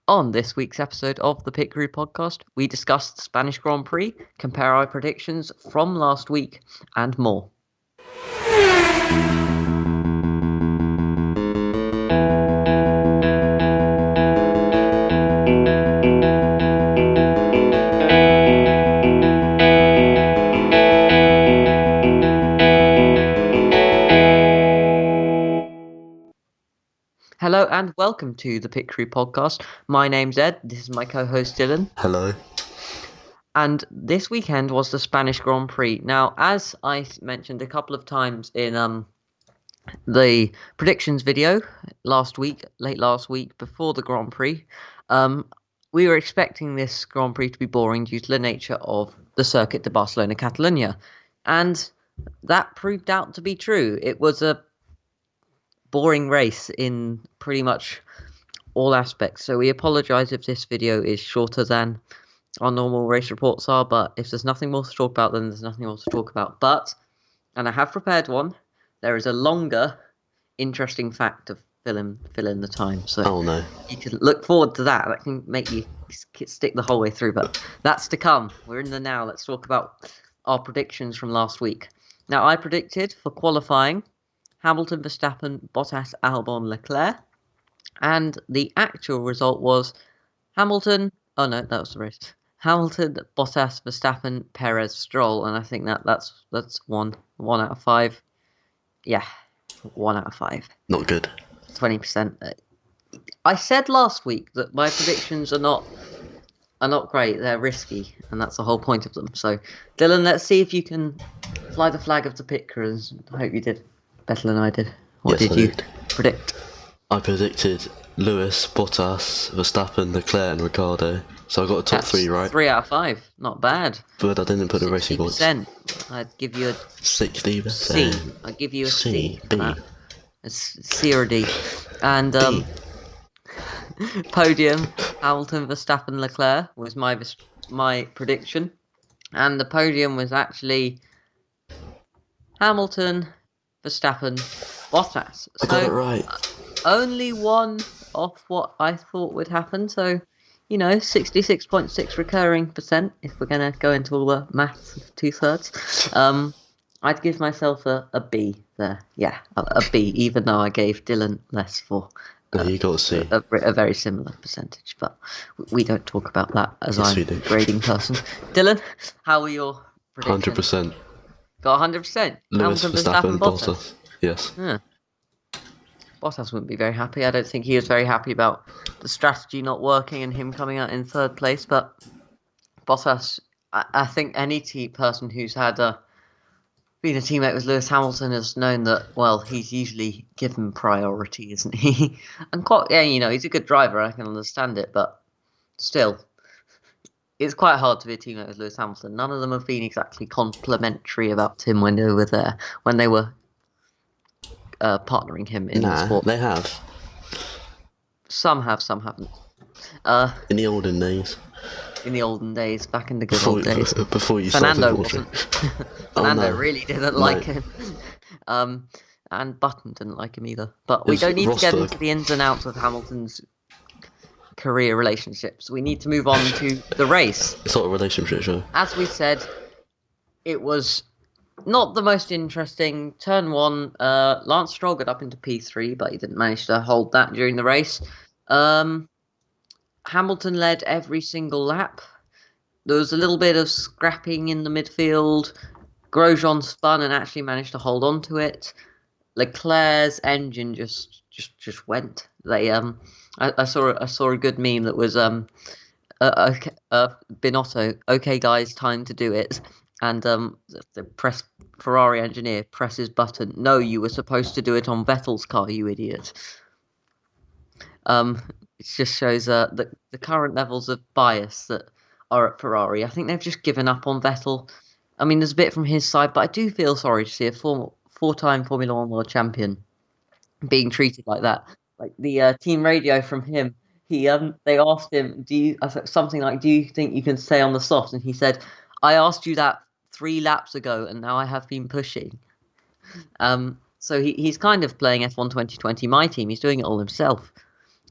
On this week's episode of the Pit Crew podcast, we discuss the Spanish Grand Prix, compare our predictions from last week, and more. Hello and welcome to the Pit Crew podcast. My name's Ed. This is my co-host Dylan. Hello. And this weekend was the Spanish Grand Prix. Now, as I mentioned a couple of times in the predictions video late last week before the Grand Prix, we were expecting this Grand Prix to be boring due to the nature of the Circuit de Barcelona-Catalunya. And that proved out to be true. It was a boring race in pretty much all aspects. So we apologise if this video is shorter than our normal race reports are, but if there's nothing more to talk about, then there's nothing more to talk about. But, and I have prepared one, there is a longer, interesting fact to fill in the time. So you can look forward to that. That can make you stick the whole way through, but that's to come. We're in the now. Let's talk about our predictions from last week. Now, I predicted for qualifying Hamilton, Verstappen, Bottas, Albon, Leclerc. And the actual result was Hamilton. Oh no, that was the race. Hamilton, Bottas, Verstappen, Perez, Stroll, and I think that's 1 out of 5. Yeah, 1 out of 5. Not good. 20%. I said last week that my predictions are not great. They're risky, and that's the whole point of them. So, Dylan, let's see if you can fly the flag of the pit crews. I hope you did better than I did. What did you predict? I predicted Lewis, Bottas, Verstappen, Leclerc, and Ricciardo. So I got a top 3 right. 3 out of 5. Not bad. But I didn't put the racing points. I'd give you a 60%. C. I'd give you a C. B. A C or a D. And podium, Hamilton, Verstappen, Leclerc was my prediction. And the podium was actually Hamilton, Verstappen, Bottas. I got it right. Only one off what I thought would happen. So, 66.6 recurring percent. If we're gonna go into all the maths of 2/3, I'd give myself a B there. Yeah, a B. Even though I gave Dylan less for. You got a C. A very similar percentage, but we don't talk about that as I'm a grading person. Dylan, how were your predictions? 100%. Got 100%. Lewis, Verstappen, Bottas. Yes. Yeah. Bottas wouldn't be very happy. I don't think he was very happy about the strategy not working and him coming out in 3rd place. But Bottas, I think any person who's had been a teammate with Lewis Hamilton has known that, well, he's usually given priority, isn't he? And he's a good driver. I can understand it, but still, it's quite hard to be a teammate with Lewis Hamilton. None of them have been exactly complimentary about him when they were there, when they were partnering him in the sport. They have. Some have, some haven't. In the olden days. Back in the good old days. Before you Fernando started wasn't. Fernando really didn't like him. And Button didn't like him either. But we don't need to get into the ins and outs of Hamilton's career relationships. We need to move on to the race. It's not a relationship show. As we said, it was not the most interesting. Turn 1, Lance Stroll got up into P3, but he didn't manage to hold that during the race. Hamilton led every single lap. There was a little bit of scrapping in the midfield. Grosjean spun and actually managed to hold on to it. Leclerc's engine just went. They I saw a good meme that was Binotto. Okay, guys, time to do it. And the Ferrari engineer presses button. No, you were supposed to do it on Vettel's car, you idiot. It just shows the current levels of bias that are at Ferrari. I think they've just given up on Vettel. I mean, there's a bit from his side, but I do feel sorry to see a four-time Formula One world champion being treated like that. Like the team radio from him, they asked him, "Do you think you can stay on the soft?" And he said, "I asked you that 3 laps ago, and now I have been pushing." So he's kind of playing F1 2020, my team. He's doing it all himself.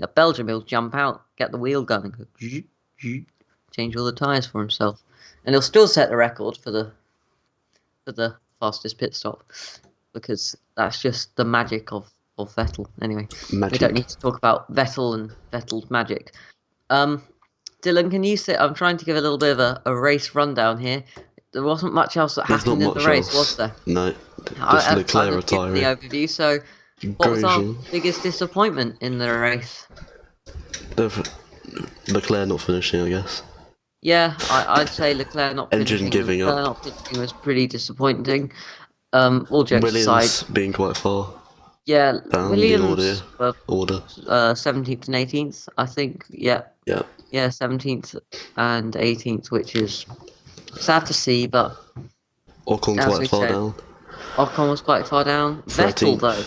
At Belgium, he'll jump out, get the wheel going, go, change all the tyres for himself, and he'll still set the record for the fastest pit stop, because that's just the magic of Vettel. Anyway, Magic. we don't need to talk about Vettel and Vettel's magic. Dylan, can you say? I'm trying to give a little bit of a race rundown here. There wasn't much else that There's happened not in the much race, else. was there? No, just Leclerc I've just given the retiring. overview. So, what was our Grosjean. biggest disappointment in the race? Leclerc not finishing, I guess. Yeah, I'd say Leclerc not Engine finishing. giving Leclerc up. not finishing was pretty disappointing. All jokes Williams aside, being quite far yeah, down Williams the order. 17th and 18th, I think. Yeah, 17th and 18th, which is sad to see, but Ocon as we quite far said, down. Ocon was quite far down. 13th. Vettel, though.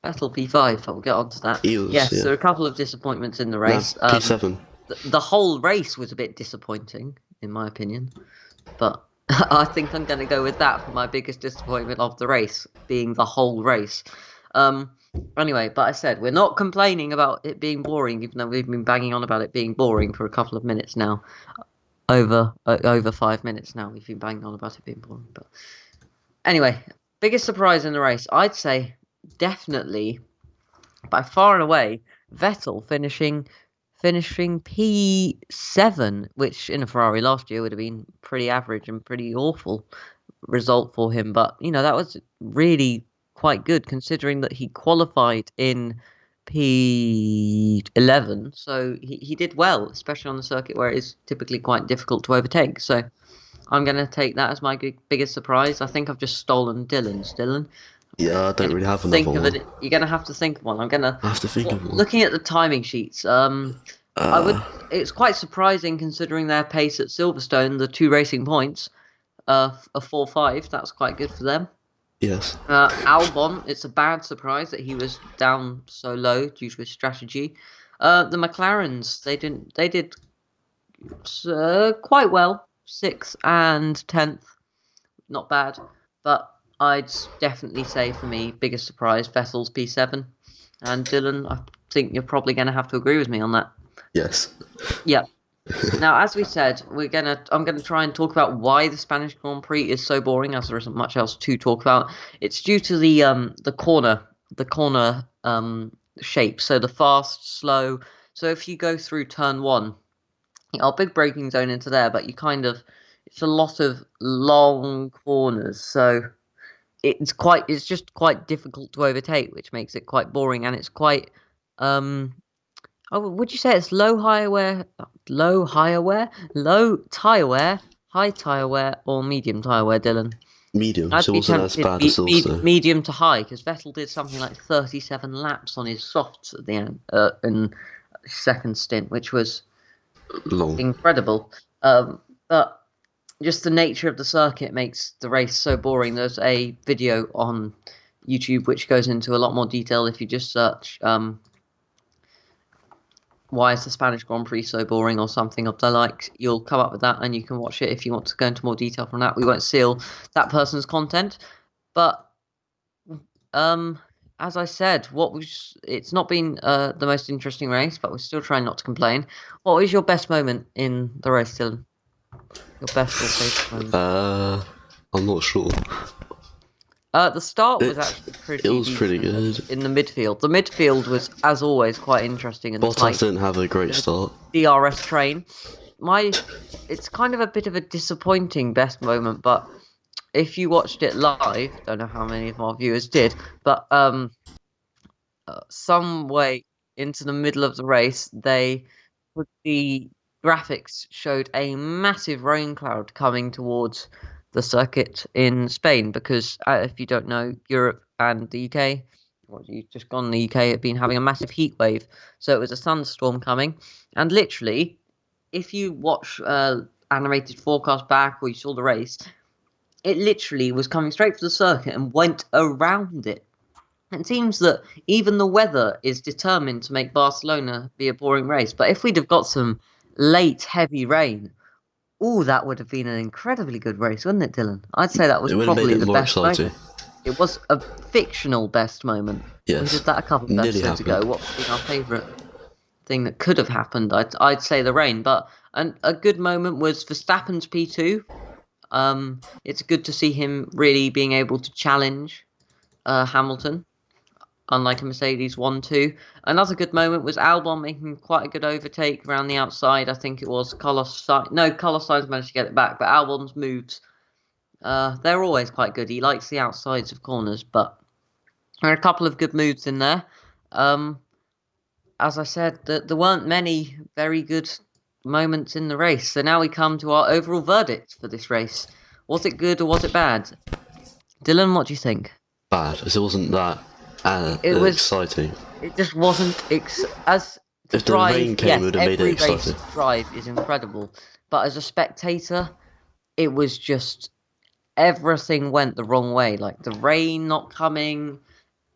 Vettel P5, I'll get onto that. Yes, there are a couple of disappointments in the No, race. P7. The whole race was a bit disappointing, in my opinion, but I think I'm going to go with that for my biggest disappointment of the race, being the whole race. Anyway, but I said, we're not complaining about it being boring, even though we've been banging on about it being boring for a couple of minutes now. Over 5 minutes now, we've been banging on about it being boring. But anyway, biggest surprise in the race, I'd say definitely, by far and away, Vettel finishing P7, which in a Ferrari last year would have been pretty average and pretty awful result for him. But, that was really quite good, considering that he qualified in P11. So he did well, especially on the circuit where it is typically quite difficult to overtake. So I'm going to take that as my biggest surprise. I think I've just stolen Dylan's. Dylan? Yeah, I don't really have another one. You're going to have to think of one. I'm going to have to think of one. Looking at the timing sheets, it's quite surprising considering their pace at Silverstone, the 2 racing points, a 4-5. That's quite good for them. Yes. Albon, it's a bad surprise that he was down so low due to his strategy. The McLarens, they did quite well, 6th and 10th, not bad. But I'd definitely say for me, biggest surprise, Vettel's P7. And Dylan, I think you're probably going to have to agree with me on that. Yes. Yeah. Now, as we said, I'm gonna try and talk about why the Spanish Grand Prix is so boring, as there isn't much else to talk about. It's due to the corner shape. So the fast, slow. So if you go through turn 1, big braking zone into there, but it's a lot of long corners. So it's just quite difficult to overtake, which makes it quite boring, and it's quite would you say it's low tyre wear, high tyre wear, or medium tyre wear, Dylan? Medium, I'd so it be wasn't as tempted bad as also. medium to high, because Vettel did something like 37 laps on his softs at the end in second stint, which was long, incredible. But just the nature of the circuit makes the race so boring. There's a video on YouTube which goes into a lot more detail if you just search why is the Spanish Grand Prix so boring or something of the like. You'll come up with that and you can watch it if you want to go into more detail from that. We won't steal that person's content. But as I said, it's not been the most interesting race, but we're still trying not to complain. What was your best moment in the race, Dylan? Your best or favourite moment? I'm not sure. The start was actually pretty. It was pretty good. In the midfield. The midfield was, as always, quite interesting. And Bottas didn't have a great start. DRS train. It's kind of a bit of a disappointing best moment, but if you watched it live, don't know how many of our viewers did, but some way into the middle of the race, the graphics showed a massive rain cloud coming towards the circuit in Spain, because if you don't know, Europe and the UK, you've just gone, the UK have been having a massive heat wave, so it was a thunderstorm coming, and literally, if you watch animated forecast back or you saw the race, it literally was coming straight for the circuit and went around it. It seems that even the weather is determined to make Barcelona be a boring race, but if we'd have got some late heavy rain, that would have been an incredibly good race, wouldn't it, Dylan? I'd say that was probably the best moment. It was a fictional best moment. Yes. We did that a couple of episodes ago. What would be our favourite? thing that could have happened, I'd say the rain. But a good moment was Verstappen's P2. It's good to see him really being able to challenge Hamilton, unlike a Mercedes 1-2. Another good moment was Albon making quite a good overtake around the outside. I think it was Carlos Sainz managed to get it back, but Albon's moves, they're always quite good. He likes the outsides of corners, but there are a couple of good moves in there. As I said, there weren't many very good moments in the race. So now we come to our overall verdict for this race. Was it good or was it bad? Dylan, what do you think? Bad, as it wasn't that exciting. It just wasn't as to if drive. The rain came, yes, it would have made every it race exciting. to drive is incredible, but as a spectator, it was just everything went the wrong way. Like the rain not coming,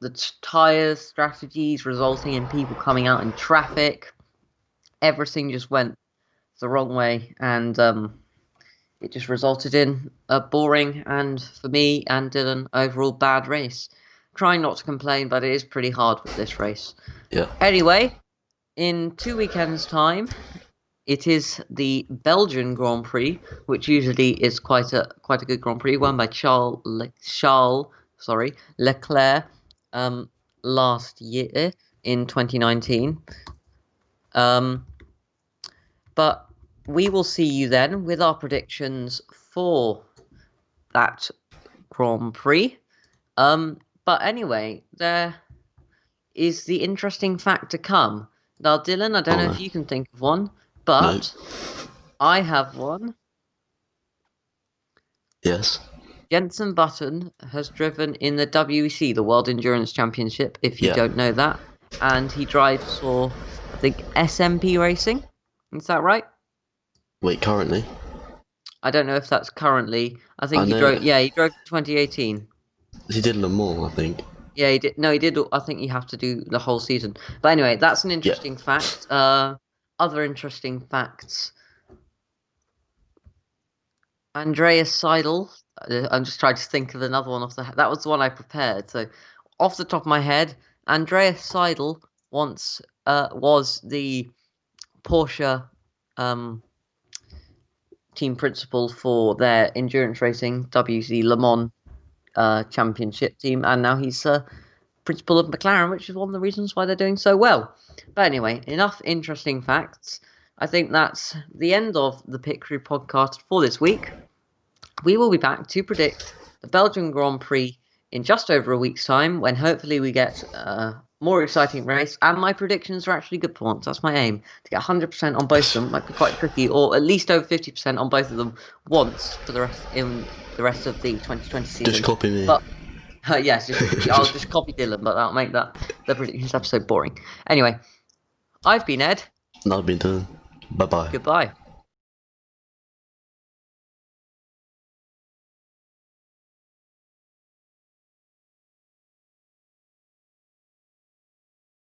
the tyre strategies resulting in people coming out in traffic. Everything just went the wrong way, and it just resulted in a boring and, for me and Dylan, overall bad race. Trying not to complain, but it is pretty hard with this race. Yeah. Anyway, in 2 weekends' time, it is the Belgian Grand Prix, which usually is quite a good Grand Prix, won by Charles Leclerc last year in 2019. But we will see you then with our predictions for that Grand Prix. But anyway, there is the interesting fact to come. Now, Dylan, I don't know if you can think of one, but I have one. Yes. Jenson Button has driven in the WEC, the World Endurance Championship, if you don't know that. And he drives for, I think, SMP Racing. Is that right? Wait, currently? I don't know if that's currently. I think he drove. Yeah, he drove 2018. He did Le Mans, I think. Yeah, he did. No, he did. I think you have to do the whole season. But anyway, that's an interesting fact. Other interesting facts. Andreas Seidel. I'm just trying to think of another one that was the one I prepared. So, off the top of my head, Andreas Seidel once was the Porsche team principal for their endurance racing WEC Le Mans championship team, and now he's principal of McLaren, which is one of the reasons why they're doing so well. But anyway, enough interesting facts. I think that's the end of the Pit Crew podcast for this week. We will be back to predict the Belgian Grand Prix in just over a week's time, when hopefully we get a more exciting race, and my predictions are actually good for once. That's my aim, to get 100% on both of them. Might be quite tricky, or at least over 50% on both of them once for the rest of the 2020 season. Just copy me. But yes, I'll just copy Dylan, but that'll make the predictions episode boring. Anyway, I've been Ed. And I've been Dylan. Bye-bye. Goodbye.